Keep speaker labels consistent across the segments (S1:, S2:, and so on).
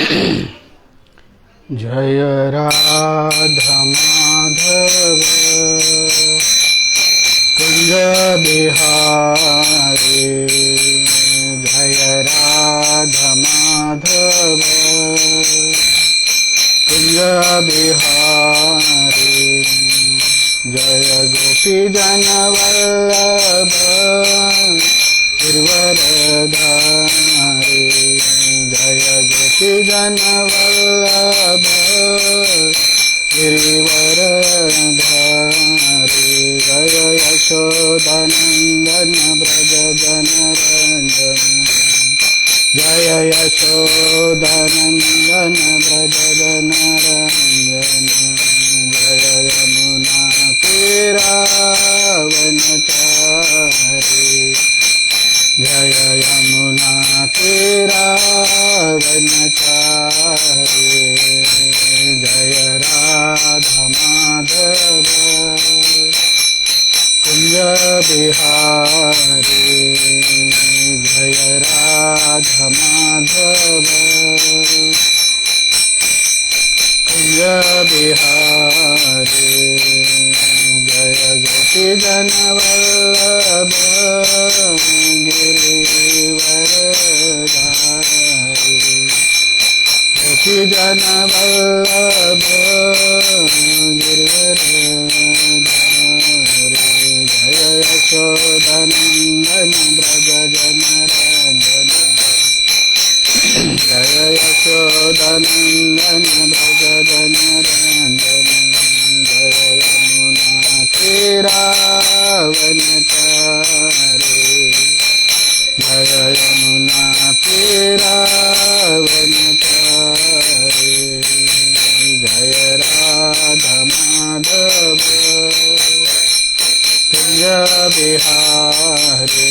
S1: जय राधा माधव कुंज बिहारी। जय राधा माधव कुंज बिहारी। जय गोपी जन वल्लभ गिरवरधारी। जय गोपी जन वल्लभ गिरिवरधारी। जय यशोदानंदन व्रज जनरंजन। जय यशोदानंदन व्रज जनरंजन। जय यमुना तीरावनचारी। जय यमुना तीरावनचारी। जय राधा माधव कुंज बिहारी। जय राधा माधव कुंज बिहारी। जय गोपी जन वल्लभ गिरिवरधारी। गोपी जन वल्लभ गिरिवरधारी। जय यशोदानंदन व्रज जनरंजन। जय यशोदानंदन व्रज जनरंजन। जय यमुना तीरावनचारी। जय यमुना तीरावनचारी। जय राधा माधव कुंज बिहारी।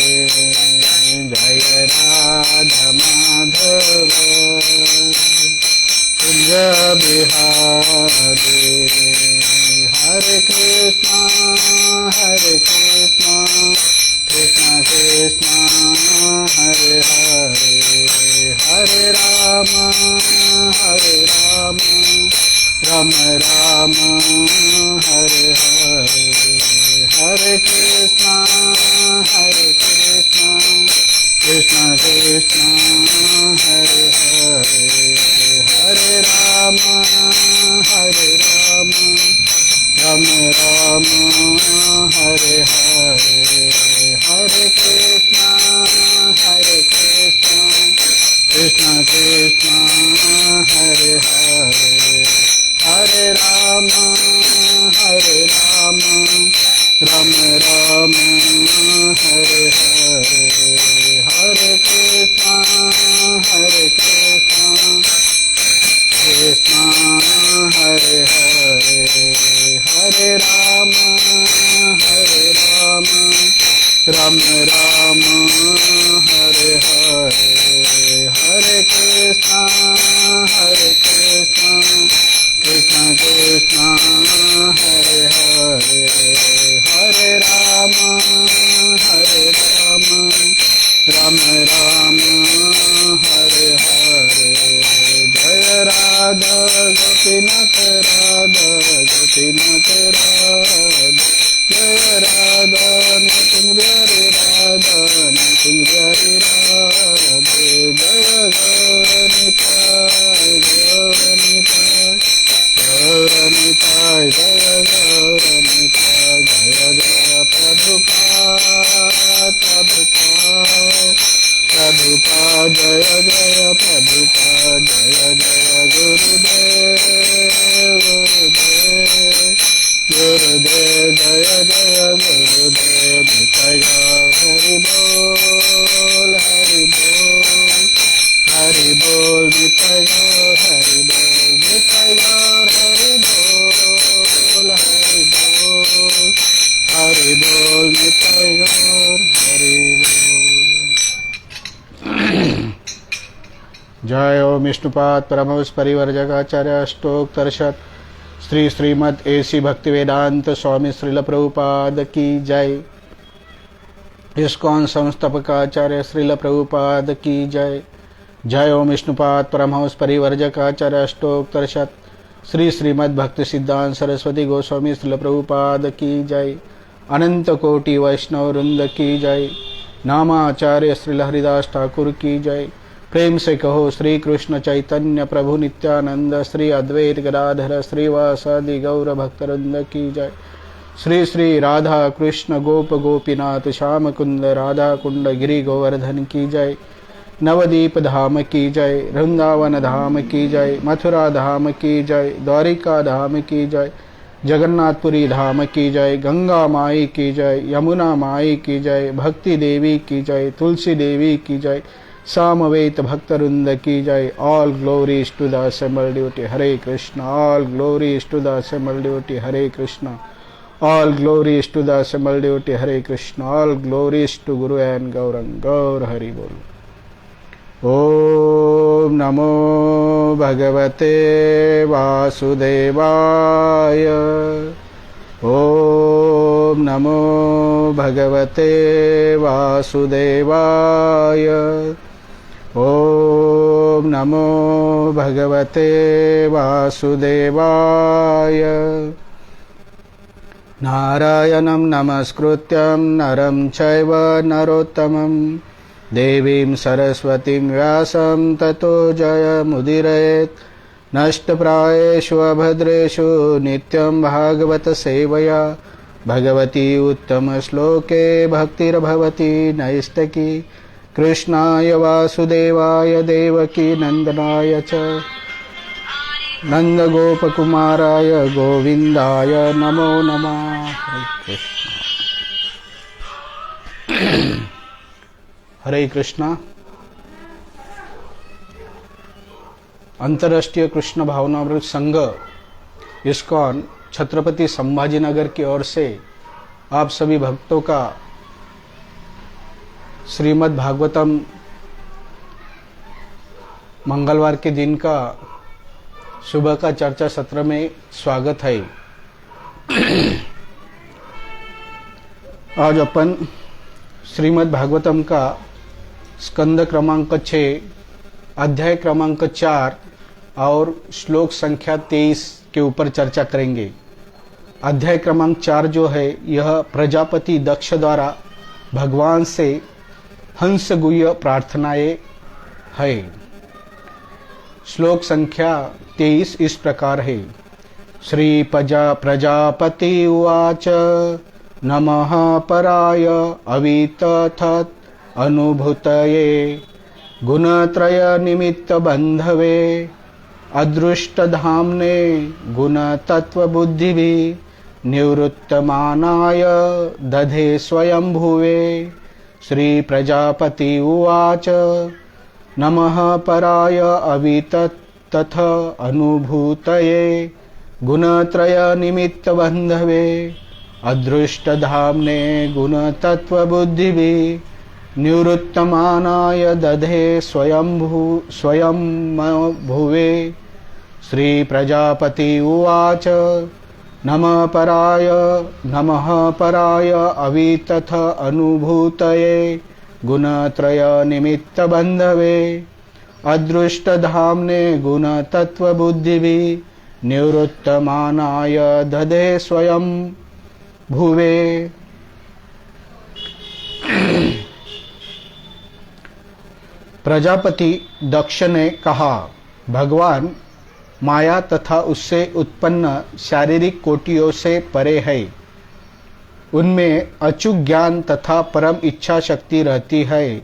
S1: जय राधा माधव कुंज बिहारी। हरे कृष्णा कृष्णा कृष्णा हरे हरे। हरे राम राम राम हरे हरे। हरे कृष्णा कृष्णा कृष्णा हरे हरे। हरे राम राम राम हरे हरे। हरे कृष्णा कृष्णा कृष्णा हरे हरे। हरे राम राम राम हरे हरे। हरे कृष्णा कृष्णा हरे हरे। हरे राम राम राम हरे हरे। हरे कृष्णा कृष्णा कृष्णा हरे हरे। हरे राम राम राम हरे हरे। जय राधा गोपीनाथ राधा गोपीनाथ राधा। जय राधा निकुंज बिहारी राधा निकुंज बिहारी राधे। जय गौरनिताय गौरनिताय गौरनिताय जय गौरनिताय। जय जय प्रभुपाद प्रभुपाद जय जय प्रभुपाद। जय जय गुरुदेव गुरुदेव जय जय गुरुदेव। निताय हरि बोल हरि बोल हरि बोल। निताय हरि बोल निताय हरि बोल हरि बोल हरि बोल निताय हरि बोल। जय ओम विष्णुपाद परमहंस परिव्राजकाचार्य अष्टोत्तरशत श्री श्रीमद् एसी भक्तिवेदांत स्वामी श्रील प्रभुपाद की जय। इस्कॉन संस्थापकाचार्य श्रील प्रभुपाद की जय। जय ओम विष्णुपाद परमहंस परिवर्जक आचार्य अष्टोत्तरशत श्री श्रीमद् भक्ति सिद्धांत सरस्वती गोस्वामी श्रील प्रभुपाद की जय। अनंत कोटि वैष्णव वृंद की जय। नामाचार्य श्रील हरिदास ठाकुर की जय। प्रेम से कहो श्री कृष्ण चैतन्य प्रभु नित्यानंद श्री अद्वैत गदाधर श्रीवासादि गौर भक्तवृंद की जय। श्री श्री राधा कृष्ण गोप गोपीनाथ श्याम कुंद राधा कुंड गिरि गोवर्धन की जय। नवदीप धाम की जय। वृंदावन धाम की जय। मथुरा धाम की जय। द्वारिका धाम की जय। जगन्नाथपुरी धाम की जय। गंगा माई की जय। यमुना माई की जय। भक्ति देवी की जय। तुलसी देवी की जय। सामवेद भक्तवृंद की जय। All glories to the assembled devotee Hare Krishna. All glories to the assembled devotee Hare Krishna. All glories to the assembled devotee Hare Krishna. All glories to guru and Gauranga Gaur Hari बोल। ओम नमो भगवते वासुदेवाय। ओम नमो भगवते वासुदेवाय। ओम नमो भगवते वासुदेवाय। नारायणं नमस्कृत्यं नरं चैव नरोत्तमं देवीं सरस्वतीं व्यासं ततो जयमुदीरयेत्। नष्टप्रायेषु अभद्रेषु नित्यं भागवत सेवया भगवती उत्तमश्लोके भक्तिर्भवति नैष्टकी। कृष्णाय वासुदेवाय देवकी नंदनाय च नंदगोपकुमाराय गोविंदाय नमो नमः। हरे कृष्णा। अंतर्राष्ट्रीय कृष्ण भावनामृत संघ इस्कॉन छत्रपति संभाजीनगर की ओर से आप सभी भक्तों का श्रीमद् भागवतम मंगलवार के दिन का सुबह का चर्चा सत्र में स्वागत है। आज अपन श्रीमद् भागवतम का स्कंद क्रमांक 6 अध्याय क्रमांक 4 और श्लोक संख्या 23 के ऊपर चर्चा करेंगे। अध्याय क्रमांक 4 जो है यह प्रजापति दक्ष द्वारा भगवान से हंस गुह्य प्रार्थनाएं है। श्लोक संख्या 23 इस प्रकार है। श्री प्रजापति उवाच नमः पराय अवितथत् अनुभूतये गुणत्रय निमित्त बंधवे अदृष्टधाम्ने गुणतत्त्वबुद्धिभिः निवृत्तमानाय दधे स्वयंभुवे। श्री प्रजापति उवाच नमः पराय अवितथत् अनुभूतये गुणत्रय निमित्त बंधवे अदृष्टधाम्ने गुणतत्त्वबुद्धिभिः निवृत्तमानाय दधे स्वयंभुवे। श्री प्रजापति उवाच नमः पराय अवितथ अनुभूतये गुणत्रय निमित्त बंधवे अदृष्टधाम्ने गुणतत्त्वबुद्धिभिः निवृत्तमानाय दधे स्वयं भुवे। प्रजापति दक्ष ने कहा, भगवान माया तथा उससे उत्पन्न शारीरिक कोटियों से परे है। उनमें अचूक ज्ञान तथा परम इच्छा शक्ति रहती है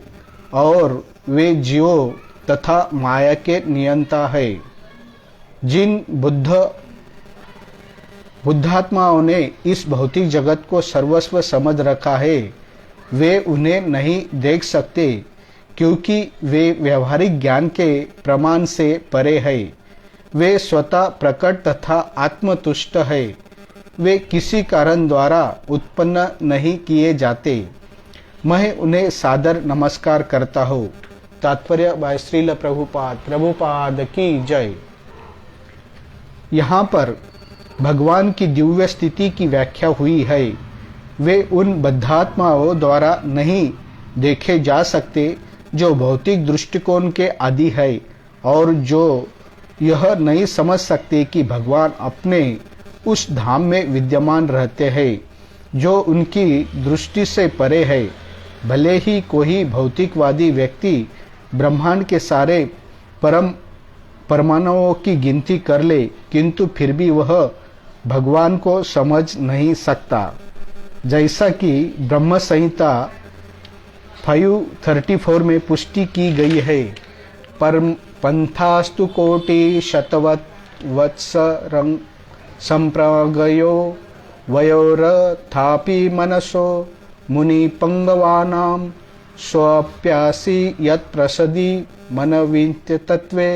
S1: और वे जीवों तथा माया के नियंता है। जिन बुद्धात्माओं ने इस भौतिक जगत को सर्वस्व समझ रखा है वे उन्हें नहीं देख सकते क्योंकि वे व्यवहारिक ज्ञान के प्रमाण से परे है। वे स्वतः प्रकट तथा आत्मतुष्ट है। वे किसी कारण द्वारा उत्पन्न नहीं किए जाते। मैं उन्हें सादर नमस्कार करता हूँ। तात्पर्य बाय श्रील प्रभुपाद की जय। यहाँ पर भगवान की दिव्य स्थिति की व्याख्या हुई है। वे उन बद्धात्माओं द्वारा नहीं देखे जा सकते जो भौतिक दृष्टिकोण के आदि है और जो यह नहीं समझ सकते कि भगवान अपने उस धाम में विद्यमान रहते हैं जो उनकी दृष्टि से परे है। भले ही कोई भौतिकवादी व्यक्ति ब्रह्मांड के सारे परमाणुओं की गिनती कर ले, किंतु फिर भी वह भगवान को समझ नहीं सकता। जैसा कि ब्रह्म संहिता 534 में पुष्टि की गई है, पर पंथास्तु कोटि शतवत् वत्सरं संप्रगयो वयोरथापि मनसो मुनि पंगवानां स्वप्यासी यत् प्रसदि मनविन्त्य तत्वे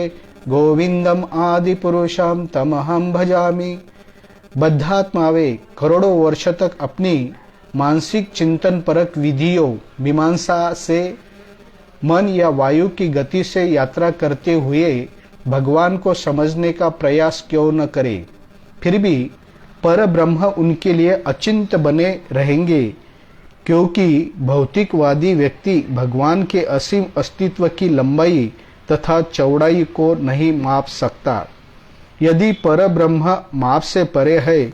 S1: गोविंदम आदि पुरुषम तमहम भजामि। बद्धात्मावे करोड़ों वर्ष तक अपनी मानसिक चिंतन परक विधियों मीमांसा से मन या वायु की गति से यात्रा करते हुए भगवान को समझने का प्रयास क्यों न करे, फिर भी पर ब्रह्म उनके लिए अचिंत्य बने रहेंगे, क्योंकि भौतिकवादी व्यक्ति भगवान के असीम अस्तित्व की लंबाई तथा चौड़ाई को नहीं माप सकता। यदि पर ब्रह्म माप से परे है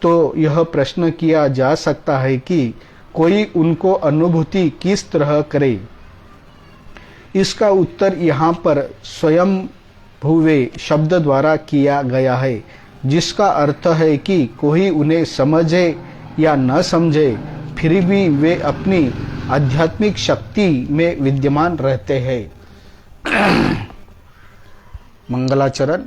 S1: तो यह प्रश्न किया जा सकता है कि कोई उनको अनुभूति किस तरह करे। इसका उत्तर यहाँ पर स्वयं भुवे शब्द द्वारा किया गया है, जिसका अर्थ है कि कोई उन्हें समझे या न समझे, फिर भी वे अपनी आध्यात्मिक शक्ति में विद्यमान रहते हैं। मंगलाचरण।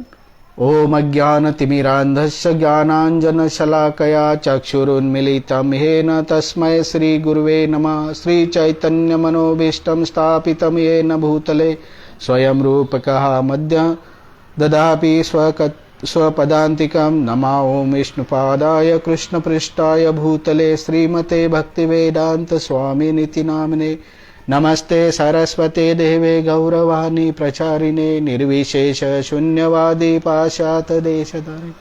S1: ओम अज्ञानतिमिरान्धस्य ज्ञानाञ्जनशलाकया चक्षुरुन्मीलितं येन तस्मै श्रीगुरुवे नमः। श्रीचैतन्यमनोभीष्टं स्थापितं येन भूतले स्वयं रूपकः मध्य ददाति स्वपदान्तिकं। नमः ओं विष्णुपादाय कृष्णपृष्ठाय भूतले श्रीमते भक्तिवेदांत स्वामिनिति नामिने। नमस्ते सरस्वते देवे गौरवाणी प्रचारिणे निर्विशेष शून्यवादी पाशातदेशधारिणे।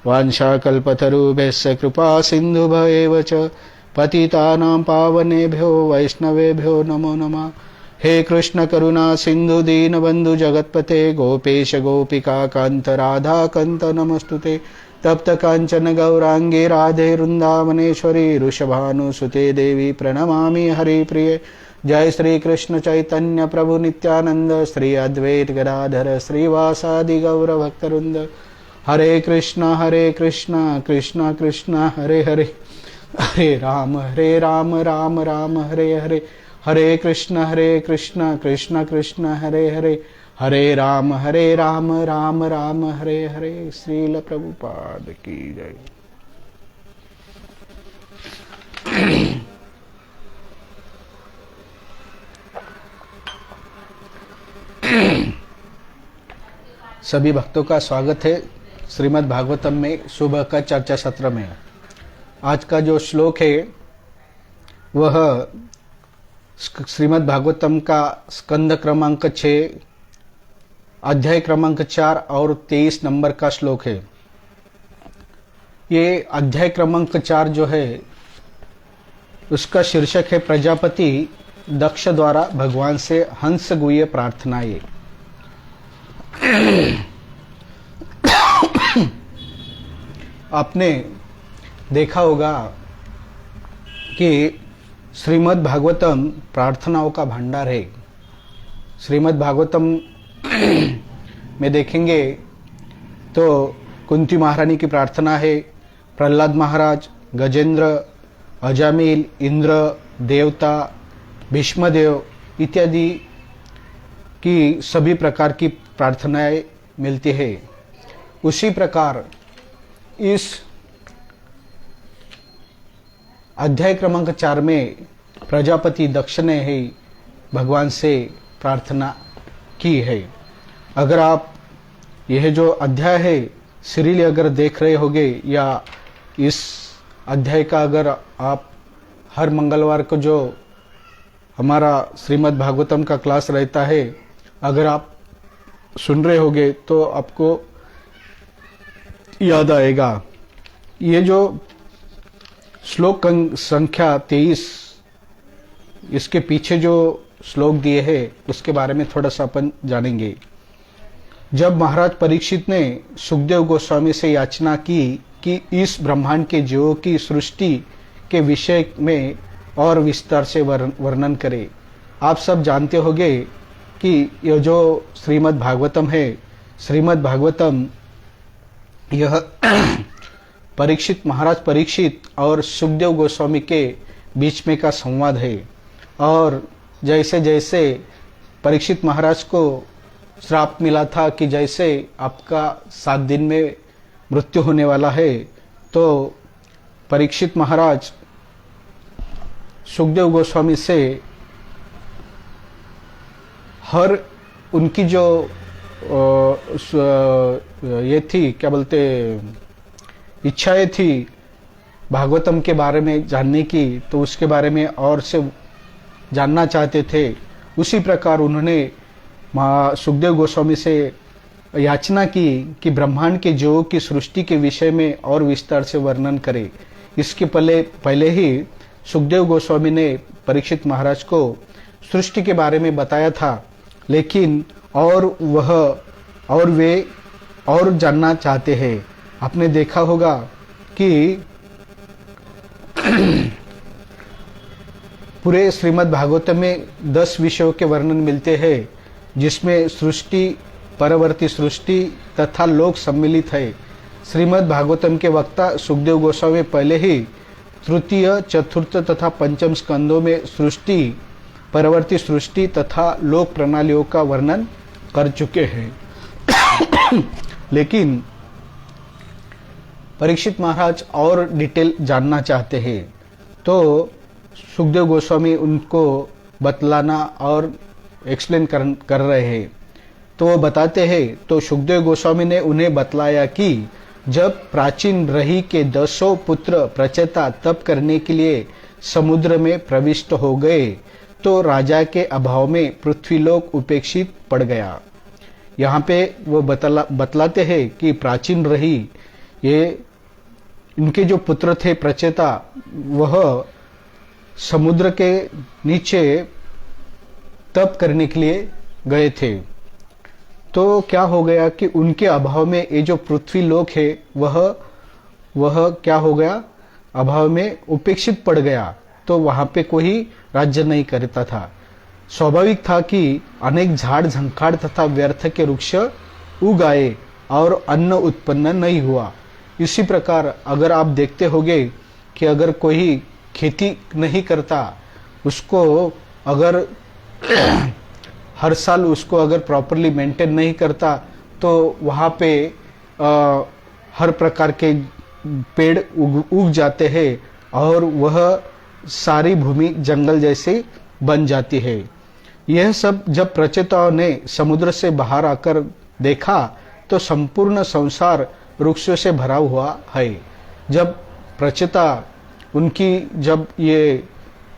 S1: वाञ्छाकल्पतरुभ्यश्च कृपा सिन्धुभ्येव च पतितानां पावनेभ्यो वैष्णवेभ्यो नमो नमः। हे कृष्ण करुणा सिंधु दीनबंधु जगतपते गोपेश गोपिका कांत राधा कांत नमस्तुते। तप्त कांचन गौरांगे राधे वृंदावनेश्वरी वृषभानुसुते देवी प्रणमामि हरिप्रिये। जय श्री कृष्ण चैतन्य प्रभु नित्यानंद श्री अद्वैत गदाधर श्रीवासादि गौर भक्तवृंद। हरे कृष्ण कृष्ण कृष्ण हरे हरे, हरे राम राम राम हरे हरे। हरे कृष्ण कृष्ण कृष्ण हरे हरे, हरे राम राम राम हरे हरे। श्रील प्रभुपाद की जय। सभी भक्तों का स्वागत है श्रीमद् भागवतम में सुबह का चर्चा सत्र में। आज का जो श्लोक है वह श्रीमद् भागवतम का स्कंद क्रमांक 6 अध्याय क्रमांक 4 और 23 नंबर का श्लोक है। ये अध्याय क्रमांक 4 जो है उसका शीर्षक है प्रजापति दक्ष द्वारा भगवान से हंस गुह्य प्रार्थनाएं। आपने देखा होगा कि श्रीमद् भागवतम प्रार्थनाओं का भंडार है। श्रीमद् भागवतम में देखेंगे तो कुंती महारानी की प्रार्थना है, प्रहलाद महाराज, गजेंद्र, अजामिल, इंद्र, देवता, भीष्मदेव इत्यादि की सभी प्रकार की प्रार्थनाएं मिलती है। उसी प्रकार इस अध्याय क्रमांक 4 में प्रजापति दक्ष ने ही भगवान से प्रार्थना की है। अगर आप यह जो अध्याय है सीरियल अगर देख रहे होंगे या इस अध्याय का अगर आप हर मंगलवार को जो हमारा श्रीमद् भागवतम का क्लास रहता है अगर आप सुन रहे होंगे तो आपको याद आएगा। ये जो श्लोक संख्या 23 इसके पीछे जो श्लोक दिए हैं उसके बारे में थोड़ा सा अपन जानेंगे। जब महाराज परीक्षित ने सुखदेव गोस्वामी से याचना की कि इस ब्रह्मांड के जीवों की सृष्टि के विषय में और विस्तार से वर्णन करे। आप सब जानते होंगे कि यह जो श्रीमद् भागवतम है, श्रीमद् भागवतम यह परीक्षित, महाराज परीक्षित और सुखदेव गोस्वामी के बीच में का संवाद है। और जैसे जैसे परीक्षित महाराज को श्राप मिला था कि जैसे आपका 7 दिन में मृत्यु होने वाला है, तो परीक्षित महाराज सुखदेव गोस्वामी से हर उनकी जो ये थी, क्या बोलते, इच्छाएं थी भागवतम के बारे में जानने की, तो उसके बारे में और से जानना चाहते थे। उसी प्रकार उन्होंने सुखदेव गोस्वामी से याचना की कि ब्रह्मांड के जीवों की सृष्टि के विषय में और विस्तार से वर्णन करे। इसके पहले ही सुखदेव गोस्वामी ने परीक्षित महाराज को सृष्टि के बारे में बताया था, लेकिन वे और जानना चाहते हैं। आपने देखा होगा कि पूरे श्रीमद् भागवत में 10 विषयों के वर्णन मिलते हैं, जिसमें सृष्टि, परवर्ती सृष्टि तथा लोक सम्मिलित है। श्रीमद् भागवतम के वक्ता सुखदेव गोस्वामी पहले ही तृतीय, चतुर्थ तथा पंचम स्कंदों में सृष्टि, परवर्ती सृष्टि तथा लोक प्रणालियों का वर्णन कर चुके हैं। लेकिन परीक्षित महाराज और डिटेल जानना चाहते हैं, तो सुखदेव गोस्वामी उनको बतलाना और एक्सप्लेन कर रहे हैं। तो वो बताते हैं, तो सुखदेव गोस्वामी ने उन्हें बतलाया कि जब प्राचीन रही के 10 पुत्र प्रचेता तप करने के लिए समुद्र में प्रविष्ट हो गए, तो राजा के अभाव में पृथ्वीलोक उपेक्षित पड़ गया। यहाँ पे वो बतलाते हैं कि प्राचीन रही, ये इनके जो पुत्र थे प्रचेता, वह समुद्र के नीचे तप करने के लिए गए थे। तो क्या हो गया कि उनके अभाव में ये जो पृथ्वी लोक है वह क्या हो गया, अभाव में उपेक्षित पड़ गया। तो वहां पे कोई राज्य नहीं करता था। स्वाभाविक था कि अनेक झाड़ झंखाड़ तथा व्यर्थ के वृक्ष उग आए और अन्न उत्पन्न नहीं हुआ। इसी प्रकार अगर आप देखते होंगे कि अगर कोई खेती नहीं करता, उसको अगर हर साल उसको अगर प्रॉपरली मेंटेन नहीं करता, तो वहाँ पे हर प्रकार के पेड़ उग जाते हैं और वह सारी भूमि जंगल जैसे बन जाती है। यह सब जब प्रचेताओं ने समुद्र से बाहर आकर देखा, तो संपूर्ण संसार वृक्षों से भरा हुआ है। जब प्रचेता उनकी जब ये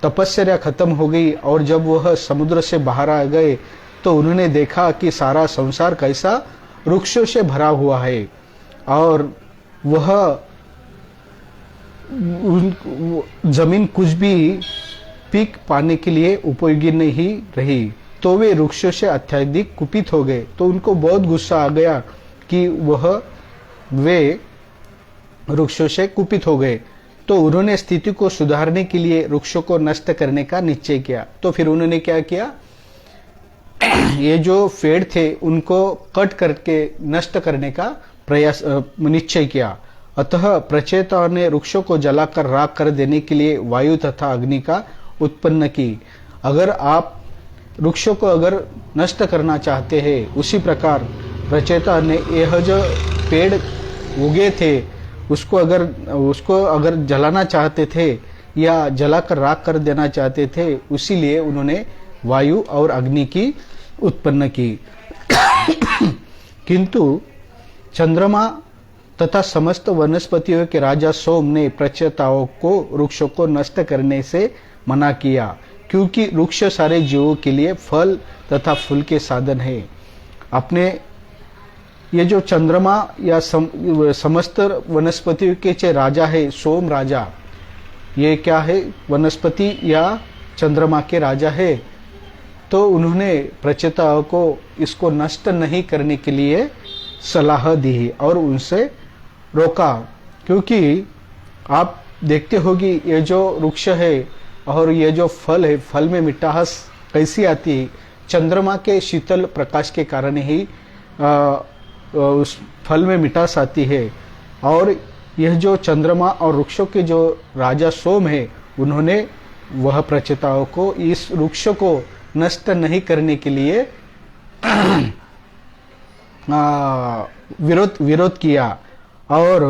S1: तपस्या खत्म हो गई और जब वह समुद्र से बाहर आ गए, तो उन्होंने देखा कि सारा संसार कैसा वृक्षों से भरा हुआ है और वह जमीन कुछ भी पीक पाने के लिए उपयोगी नहीं रही। तो वे वृक्षों से अत्यधिक कुपित हो गए। तो उनको बहुत गुस्सा आ गया कि वे वृक्षों से कुपित हो गए। तो उन्होंने स्थिति को सुधारने के लिए वृक्षों को नष्ट करने का निश्चय किया। तो फिर उन्होंने क्या किया, ये जो पेड़ थे उनको कट करके नष्ट करने का प्रयास निश्चय किया। अतः प्रचेताओं ने वृक्षों को जलाकर राख कर देने के लिए वायु तथा अग्नि का उत्पन्न की। अगर आप वृक्षों को अगर नष्ट करना चाहते हैं, उसी प्रकार प्रचेता ने यह जो पेड़ उगे थे उसको अगर जलाना चाहते थे या जलाकर राख कर देना चाहते थे, उसीलिए उन्होंने वायु और अग्नि की उत्पन्न की। किंतु चंद्रमा तथा समस्त वनस्पतियों के राजा सोम ने प्रचेताओं को वृक्षों को नष्ट करने से मना किया, क्योंकि वृक्ष सारे जीवों के लिए फल तथा फूल के साधन है। अपने ये जो चंद्रमा या समस्त वनस्पतियों के राजा है सोम राजा, ये क्या है, वनस्पति या चंद्रमा के राजा है। तो उन्होंने प्रचेताओं को इसको नष्ट नहीं करने के लिए सलाह दी और उनसे रोका। क्योंकि आप देखते होगी ये जो वृक्ष है और ये जो फल है, फल में मिठास कैसी आती है? चंद्रमा के शीतल प्रकाश के कारण ही उस फल में मिठास आती है। और यह जो चंद्रमा और वृक्षों के जो राजा सोम है, उन्होंने वह प्रचेताओं को इस वृक्ष को नष्ट नहीं करने के लिए विरोध किया। और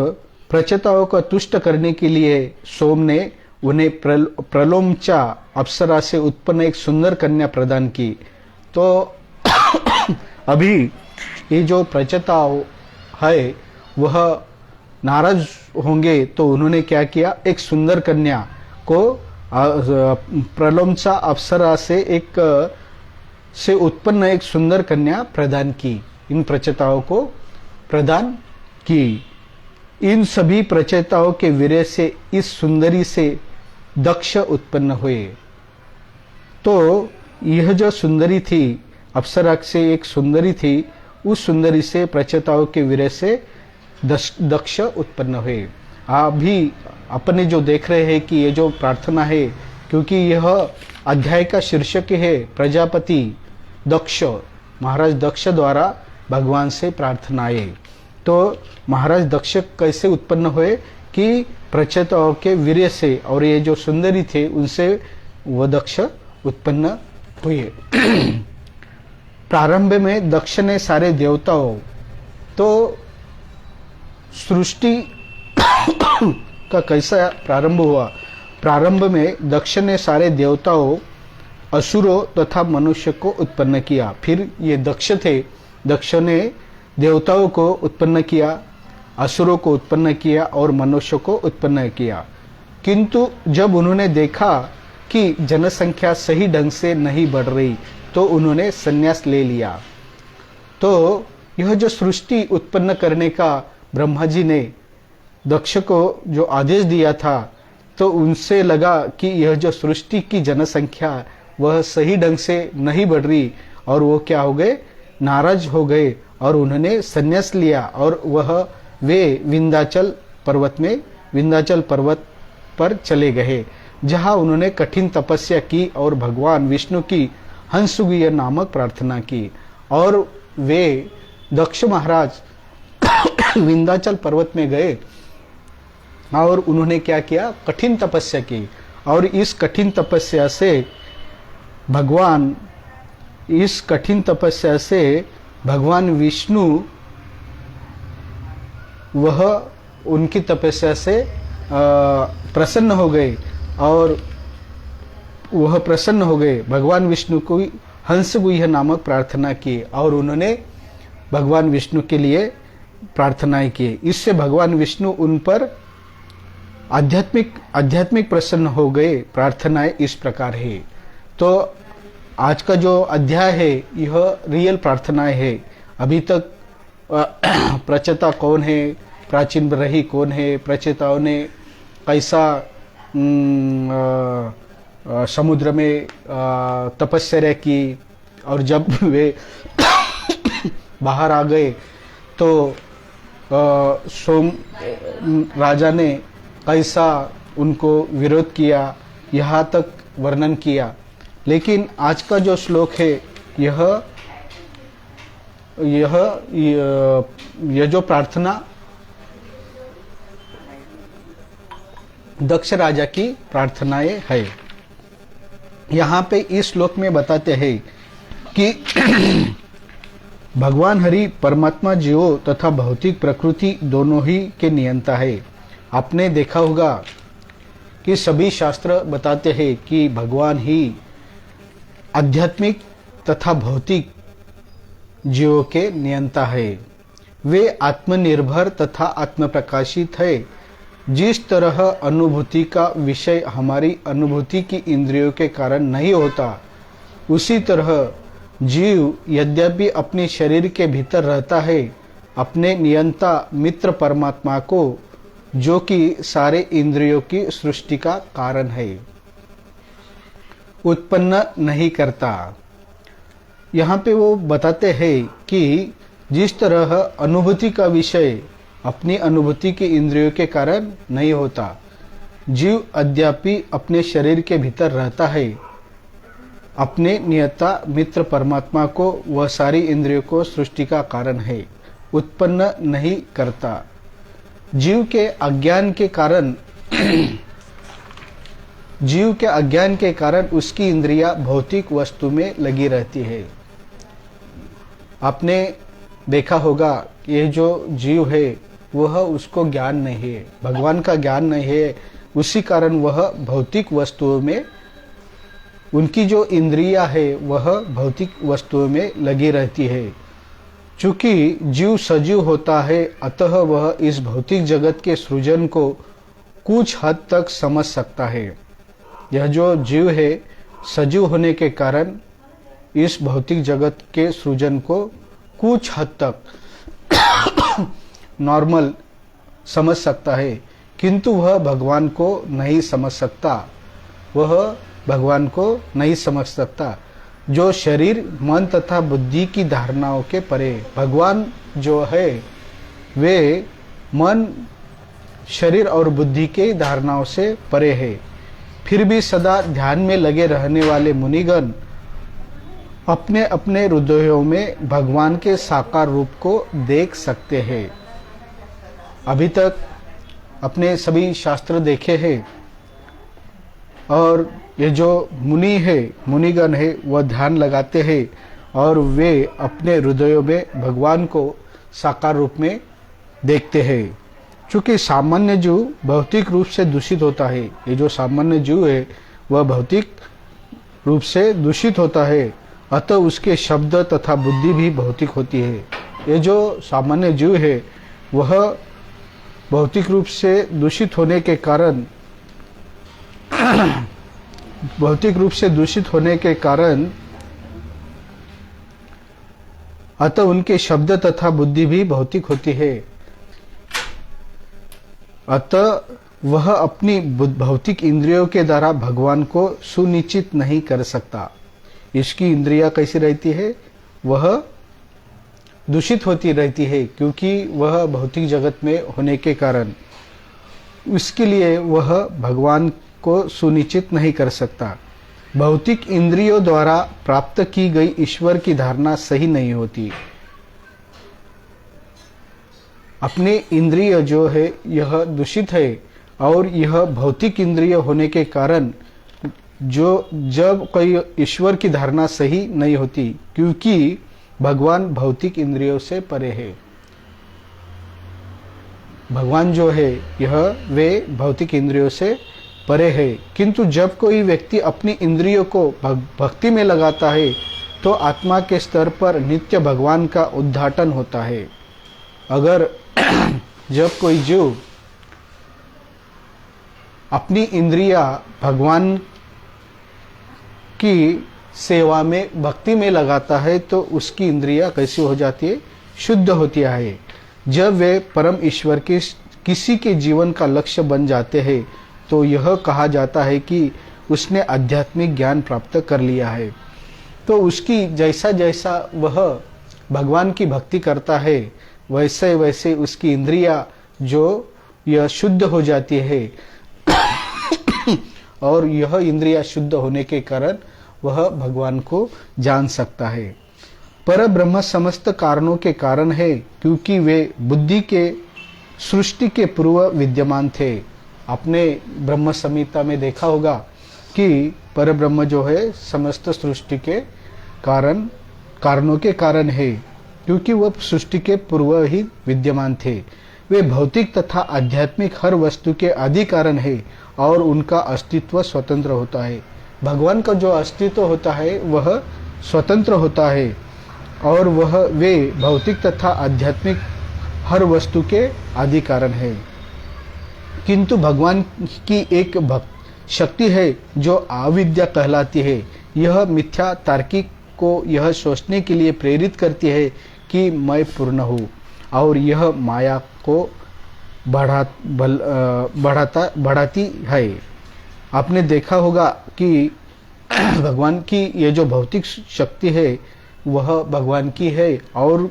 S1: प्रचेताओं को तुष्ट करने के लिए सोम ने उन्हें प्रलोमचा अप्सरा से उत्पन्न एक सुंदर कन्या प्रदान की। तो अभी ये जो प्रचेताओं है वह नाराज होंगे, तो उन्होंने क्या किया, एक सुंदर कन्या को प्रलोमचा अप्सरा से उत्पन्न एक सुंदर कन्या प्रदान की, इन प्रचेताओं को प्रदान की। इन सभी प्रचेताओं के वीर्य से इस सुंदरी से दक्ष उत्पन्न हुए। तो यह जो सुंदरी थी, अप्सरा से एक सुंदरी थी, उस सुंदरी से प्रचेताओं के वीर्य से दक्ष उत्पन्न हुए। अभी अपने जो देख रहे हैं कि ये जो प्रार्थना है, क्योंकि यह अध्याय का शीर्षक है प्रजापति दक्ष, महाराज दक्ष द्वारा भगवान से प्रार्थनाएं। तो महाराज दक्ष कैसे उत्पन्न हुए कि प्रचेताओं के वीर्य से, और ये जो सुंदरी थे उनसे वह दक्ष उत्पन्न हुए। प्रारंभ में दक्ष ने सारे देवताओं, तो सृष्टि का कैसा प्रारंभ हुआ? प्रारंभ में दक्ष ने सारे देवताओं, असुरों तथा मनुष्य को उत्पन्न किया। फिर ये दक्ष थे, दक्ष ने देवताओं को उत्पन्न किया, असुरों को उत्पन्न किया और मनुष्य को उत्पन्न किया। किंतु जब उन्होंने देखा कि जनसंख्या सही ढंग से नहीं बढ़ रही, तो उन्होंने संन्यास ले लिया। तो यह जो सृष्टि उत्पन्न करने का ब्रह्मा जी ने दक्ष को जो आदेश दिया था, तो उनसे लगा कि यह जो सृष्टि की जनसंख्या वह सही ढंग से नहीं बढ़ रही, और वो क्या हो गए, नाराज हो गए और उन्होंने संन्यास लिया। और वे विंध्याचल पर्वत पर चले गए, जहां उन्होंने कठिन तपस्या की और भगवान विष्णु की हंसुगीय नामक प्रार्थना की। और वे दक्ष महाराज विंध्याचल पर्वत में गए और उन्होंने क्या किया, कठिन तपस्या की। और इस कठिन तपस्या से भगवान विष्णु वह उनकी तपस्या से प्रसन्न हो गए, और वह प्रसन्न हो गए। भगवान विष्णु को हंसगुह्य नामक प्रार्थना की और उन्होंने भगवान विष्णु के लिए प्रार्थनाएं की। इससे भगवान विष्णु उन पर आध्यात्मिक प्रसन्न हो गए। प्रार्थनाएं इस प्रकार है। तो आज का जो अध्याय है यह रियल प्रार्थनाएं है। अभी तक प्रचेता कौन है, प्राचीन रही कौन है, प्रचेताओं ने कैसा समुद्र में तपस्या की, और जब वे बाहर आ गए तो सोम राजा ने कैसा उनको विरोध किया, यहाँ तक वर्णन किया। लेकिन आज का जो श्लोक है यह जो प्रार्थना दक्ष राजा की प्रार्थनाएं है। यहाँ पे इस श्लोक में बताते हैं कि भगवान हरि परमात्मा जीवों तथा भौतिक प्रकृति दोनों ही के नियंता है। आपने देखा होगा कि सभी शास्त्र बताते हैं कि भगवान ही आध्यात्मिक तथा भौतिक जीवों के नियंता है। वे आत्मनिर्भर तथा आत्मप्रकाशित है। जिस तरह अनुभूति का विषय हमारी अनुभूति की इंद्रियों के कारण नहीं होता, उसी तरह जीव यद्यपि अपने शरीर के भीतर रहता है, अपने नियंता मित्र परमात्मा को, जो कि सारे इंद्रियों की सृष्टि का कारण है, उत्पन्न नहीं करता। यहाँ पे वो बताते हैं कि जिस तरह अनुभूति का विषय अपनी अनुभूति की इंद्रियों के कारण नहीं होता, जीव अद्यापि अपने शरीर के भीतर रहता है, अपने नियता मित्र परमात्मा को वह सारी इंद्रियों को सृष्टि का कारण है उत्पन्न नहीं करता। जीव के अज्ञान के कारण उसकी इंद्रियां भौतिक वस्तु में लगी रहती है। आपने देखा होगा ये जो जीव है वह उसको ज्ञान नहीं है, भगवान का ज्ञान नहीं है, उसी कारण वह भौतिक वस्तुओं में, उनकी जो इंद्रियां है वह भौतिक वस्तुओं में लगी रहती है। चूंकि जीव सजीव होता है, अतः वह इस भौतिक जगत के सृजन को कुछ हद तक समझ सकता है। यह जो जीव है सजीव होने के कारण इस भौतिक जगत के सृजन को कुछ हद तक नॉर्मल समझ सकता है, किंतु वह भगवान को नहीं समझ सकता। वह भगवान को नहीं समझ सकता जो शरीर मन तथा बुद्धि की धारणाओं के परे। भगवान जो है वे मन शरीर और बुद्धि के धारणाओं से परे है। फिर भी सदा ध्यान में लगे रहने वाले मुनिगण अपने अपने हृदयों में भगवान के साकार रूप को देख सकते हैं। अभी तक अपने सभी शास्त्र देखे हैं और ये जो मुनि है, मुनिगण है, वह ध्यान लगाते हैं और वे अपने हृदयों में भगवान को साकार रूप में देखते हैं। चूंकि सामान्य जीव भौतिक रूप से दूषित होता है, ये जो सामान्य जीव है वह भौतिक रूप से दूषित होता है, अतः उसके शब्द तथा बुद्धि भी भौतिक होती है। ये जो सामान्य जीव है वह भौतिक रूप से दूषित होने के कारण अतः उनके शब्द तथा बुद्धि भी भौतिक होती है। अतः वह अपनी भौतिक इंद्रियों के द्वारा भगवान को सुनिश्चित नहीं कर सकता। इसकी इंद्रियां कैसी रहती है? वह दूषित होती रहती है, क्योंकि वह भौतिक जगत में होने के कारण उसके लिए वह भगवान को सुनिश्चित नहीं कर सकता। भौतिक इंद्रियों द्वारा प्राप्त की गई ईश्वर की धारणा सही नहीं होती। अपने इंद्रिय जो है यह दूषित है और यह भौतिक इंद्रिय होने के कारण जब कोई ईश्वर की धारणा सही नहीं होती, क्योंकि भगवान भौतिक इंद्रियों से परे है। भगवान जो है यह वे भौतिक इंद्रियों से परे है, किंतु जब कोई व्यक्ति अपनी इंद्रियों को भक्ति में लगाता है तो आत्मा के स्तर पर नित्य भगवान का उद्घाटन होता है। अगर जब कोई जीव अपनी इंद्रियां भगवान की सेवा में भक्ति में लगाता है तो उसकी इंद्रियां कैसी हो जाती है? शुद्ध होती है। जब वे परम ईश्वर के किसी के जीवन का लक्ष्य बन जाते हैं तो यह कहा जाता है कि उसने आध्यात्मिक ज्ञान प्राप्त कर लिया है। तो उसकी जैसा जैसा वह भगवान की भक्ति करता है वैसे वैसे उसकी इंद्रियां जो यह शुद्ध हो जाती है और यह इंद्रियां शुद्ध होने के कारण वह भगवान को जान सकता है। पर ब्रह्म समस्त कारणों के कारण है, क्योंकि वे बुद्धि के सृष्टि के पूर्व विद्यमान थे। आपने ब्रह्म संहिता में देखा होगा कि पर ब्रह्म जो है समस्त सृष्टि के कारणों के कारण है, क्योंकि वह सृष्टि के पूर्व ही विद्यमान थे। वे भौतिक तथा आध्यात्मिक हर वस्तु के आदि कारण है और उनका अस्तित्व स्वतंत्र होता है। भगवान का जो अस्तित्व होता है वह स्वतंत्र होता है और वे भौतिक तथा आध्यात्मिक हर वस्तु के आदि कारण है। किंतु भगवान की एक शक्ति है जो अविद्या कहलाती है। यह मिथ्या तार्किक को यह सोचने के लिए प्रेरित करती है कि मैं पूर्ण हूँ, और यह माया को बढ़ाती है। आपने देखा होगा कि भगवान की ये जो भौतिक शक्ति है वह भगवान की है। और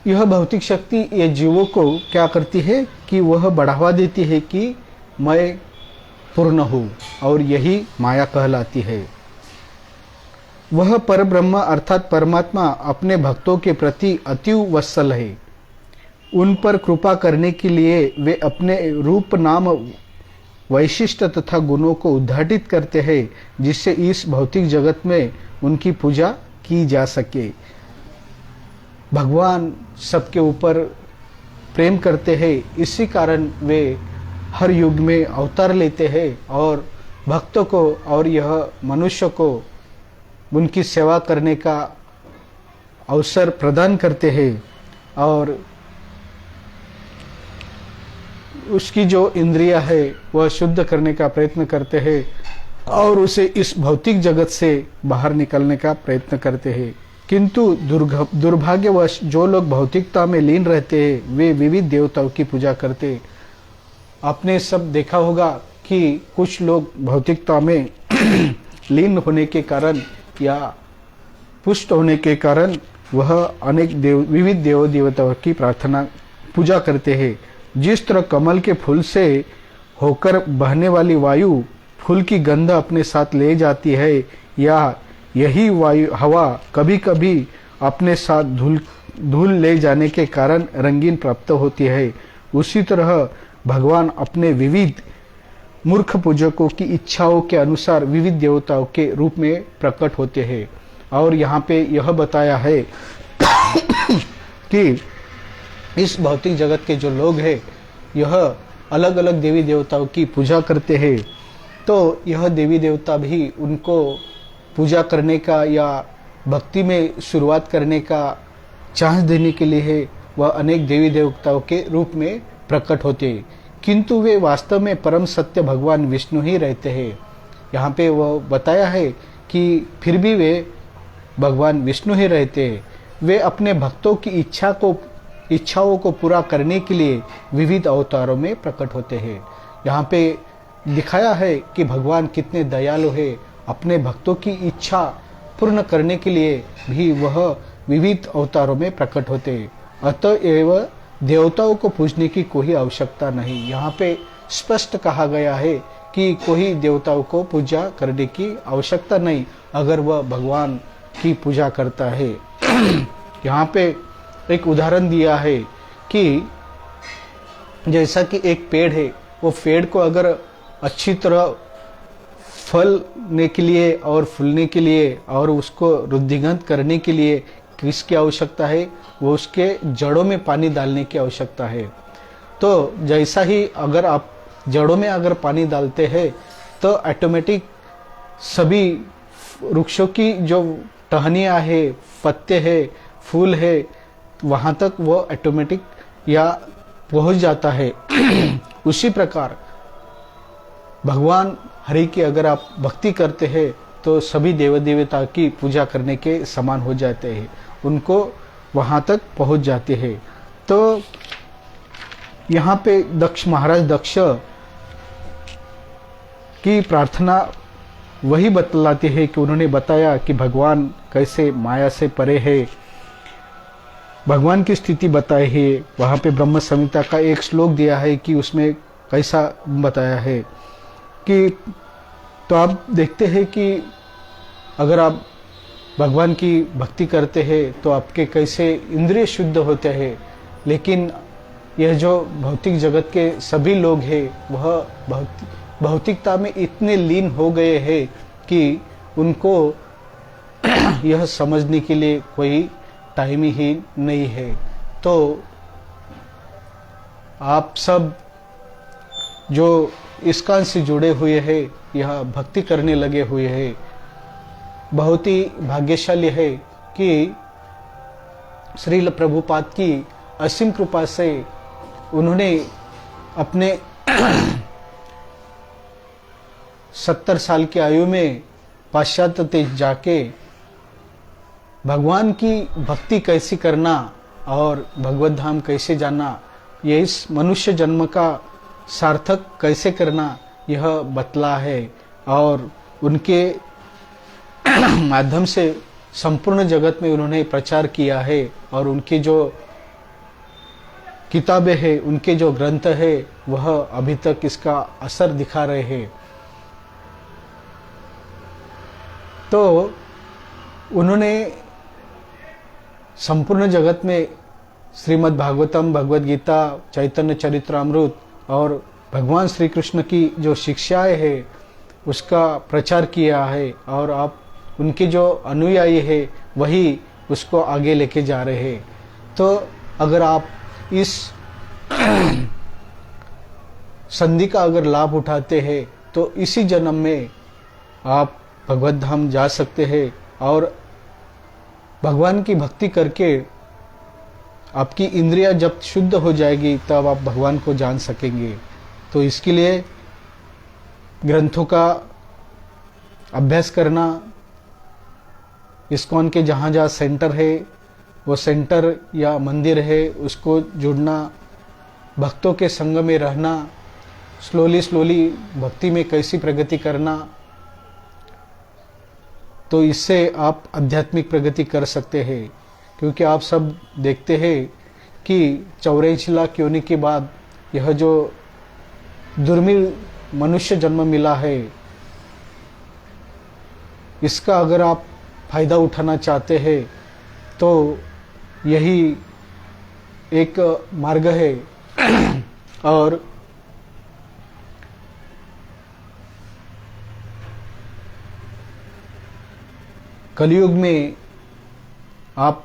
S1: यह भौतिक शक्ति ये जीवों को क्या करती है कि वह बढ़ावा देती है कि मैं पूर्ण हूँ, और यही माया कहलाती है। वह परब्रह्म अर्थात परमात्मा अपने भक्तों के प्रति अति वत्सल है। उन पर कृपा करने के लिए वे अपने रूप नाम वैशिष्ट तथा गुणों को उद्घाटित करते हैं, जिससे इस भौतिक जगत में उनकी पूजा की जा सके। भगवान सबके ऊपर प्रेम करते हैं, इसी कारण वे हर युग में अवतार लेते हैं और भक्तों को और यह मनुष्य को उनकी सेवा करने का अवसर प्रदान करते हैं, और उसकी जो इंद्रिया है वह शुद्ध करने का प्रयत्न करते हैं और उसे इस भौतिक जगत से बाहर निकलने का प्रयत्न करते हैं। किंतु दुर्भाग्यवश जो लोग भौतिकता में लीन रहते हैं वे विविध देवताओं की पूजा करते। आपने सब देखा होगा कि कुछ लोग भौतिकता में लीन होने के कारण या पुष्ट होने के कारण वह अनेक विविध देव देवताओं की प्रार्थना पूजा करते हैं। जिस तरह कमल के फूल से होकर बहने वाली वायु फूल की गंध अपने साथ ले जाती है, या यही वायु हवा कभी कभी अपने साथ धूल ले जाने के कारण रंगीन प्राप्त होती है, उसी तरह भगवान अपने विविध मूर्ख पूजकों की इच्छाओं के अनुसार विविध देवताओं के रूप में प्रकट होते हैं। और यहाँ पे यह बताया है कि इस भौतिक जगत के जो लोग हैं यह अलग अलग देवी देवताओं की पूजा करते हैं, तो यह देवी देवता भी उनको पूजा करने का या भक्ति में शुरुआत करने का चांस देने के लिए है वह अनेक देवी देवताओं के रूप में प्रकट होते हैं, किंतु वे वास्तव में परम सत्य भगवान विष्णु ही रहते हैं। यहाँ पे वह बताया है कि फिर भी वे भगवान विष्णु ही रहते हैं। वे अपने भक्तों की इच्छाओं को पूरा करने के लिए विविध अवतारों में प्रकट होते हैं। यहाँ पे दिखाया है कि भगवान कितने दयालु है, अपने भक्तों की इच्छा पूर्ण करने के लिए भी वह विविध अवतारों में प्रकट होते हैं। अतएव देवताओं को पूजने की कोई आवश्यकता नहीं। यहाँ पे स्पष्ट कहा गया है कि कोई देवताओं को पूजा करने की आवश्यकता नहीं अगर वह भगवान की पूजा करता है। यहाँ पे एक उदाहरण दिया है कि जैसा कि एक पेड़ है, वो पेड़ को अगर अच्छी तरह फलने के लिए और फूलने के लिए और उसको वृद्धिगत करने के लिए किसकी आवश्यकता है, वो उसके जड़ों में पानी डालने की आवश्यकता है। तो जैसा ही अगर आप जड़ों में अगर पानी डालते हैं तो ऑटोमेटिक सभी वृक्षों की जो टहनियाँ है, पत्ते है, फूल है, वहाँ तक वो ऑटोमेटिक या पहुँच जाता है। उसी प्रकार भगवान हरि की अगर आप भक्ति करते हैं तो सभी देव देवता की पूजा करने के समान हो जाते हैं, उनको वहाँ तक पहुँच जाते हैं। तो यहाँ पे महाराज दक्ष की प्रार्थना वही बतलाती है कि उन्होंने बताया कि भगवान कैसे माया से परे है, भगवान की स्थिति बताई है। वहाँ पे ब्रह्म संहिता का एक श्लोक दिया है कि उसमें कैसा बताया है कि तो आप देखते हैं कि अगर आप भगवान की भक्ति करते हैं तो आपके कैसे इंद्रिय शुद्ध होते हैं, लेकिन यह जो भौतिक जगत के सभी लोग हैं वह भौतिकता में इतने लीन हो गए हैं कि उनको यह समझने के लिए कोई टाइम ही नहीं है। तो आप सब जो इस्कॉन से जुड़े हुए हैं, यह भक्ति करने लगे हुए हैं, बहुत ही भाग्यशाली है कि श्रील प्रभुपाद की असीम कृपा से उन्होंने अपने 70 साल की आयु में पाश्चात्य देश जाके भगवान की भक्ति कैसे करना और भगवत धाम कैसे जाना, ये इस मनुष्य जन्म का सार्थक कैसे करना, यह बतला है। और उनके माध्यम से संपूर्ण जगत में उन्होंने प्रचार किया है और उनकी जो किताबें हैं, उनके जो ग्रंथ है, वह अभी तक इसका असर दिखा रहे हैं। तो उन्होंने संपूर्ण जगत में श्रीमद् भागवतम, भगवद गीता, चैतन्य चरित्रामृत और भगवान श्री कृष्ण की जो शिक्षाएं हैं उसका प्रचार किया है और आप उनके जो अनुयायी है वही उसको आगे लेके जा रहे हैं। तो अगर आप इस संधि का अगर लाभ उठाते हैं तो इसी जन्म में आप भगवत धाम जा सकते हैं और भगवान की भक्ति करके आपकी इंद्रियां जब शुद्ध हो जाएगी तब आप भगवान को जान सकेंगे। तो इसके लिए ग्रंथों का अभ्यास करना, इस्कॉन के जहाँ जहाँ सेंटर है वो सेंटर या मंदिर है उसको जुड़ना, भक्तों के संग में रहना, स्लोली भक्ति में कैसी प्रगति करना, तो इससे आप आध्यात्मिक प्रगति कर सकते हैं। क्योंकि आप सब देखते हैं कि 84 लाख योनि के बाद यह जो दुर्मिल मनुष्य जन्म मिला है, इसका अगर आप फायदा उठाना चाहते हैं तो यही एक मार्ग है। और कलयुग में आप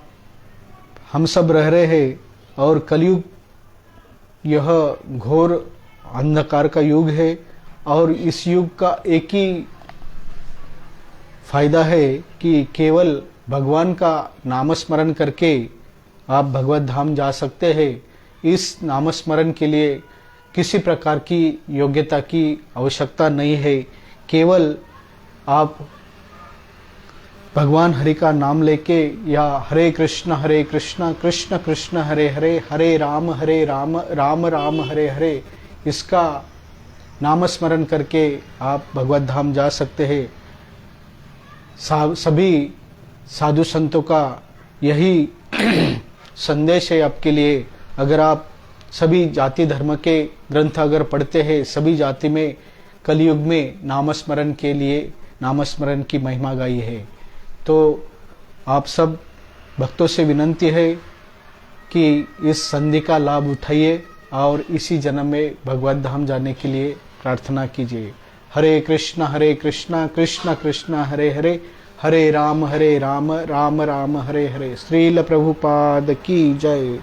S1: हम सब रह रहे हैं और कलयुग यह घोर अंधकार का युग है और इस युग का एक ही फायदा है कि केवल भगवान का नामस्मरण करके आप भगवत धाम जा सकते हैं। इस नामस्मरण के लिए किसी प्रकार की योग्यता की आवश्यकता नहीं है। केवल आप भगवान हरि का नाम लेके या हरे कृष्ण कृष्ण कृष्ण हरे हरे, हरे राम राम राम हरे हरे, इसका नामस्मरण करके आप भगवत धाम जा सकते हैं। सभी साधु संतों का यही संदेश है आपके लिए। अगर आप सभी जाति धर्म के ग्रंथ अगर पढ़ते हैं, सभी जाति में कलयुग में नामस्मरण के लिए नामस्मरण की महिमा गाई है। तो आप सब भक्तों से विनंती है कि इस संधि का लाभ उठाइए और इसी जन्म में भगवत धाम जाने के लिए प्रार्थना कीजिए। हरे कृष्णा कृष्ण कृष्ण हरे हरे, हरे राम राम राम हरे हरे। श्रील प्रभुपाद की जय।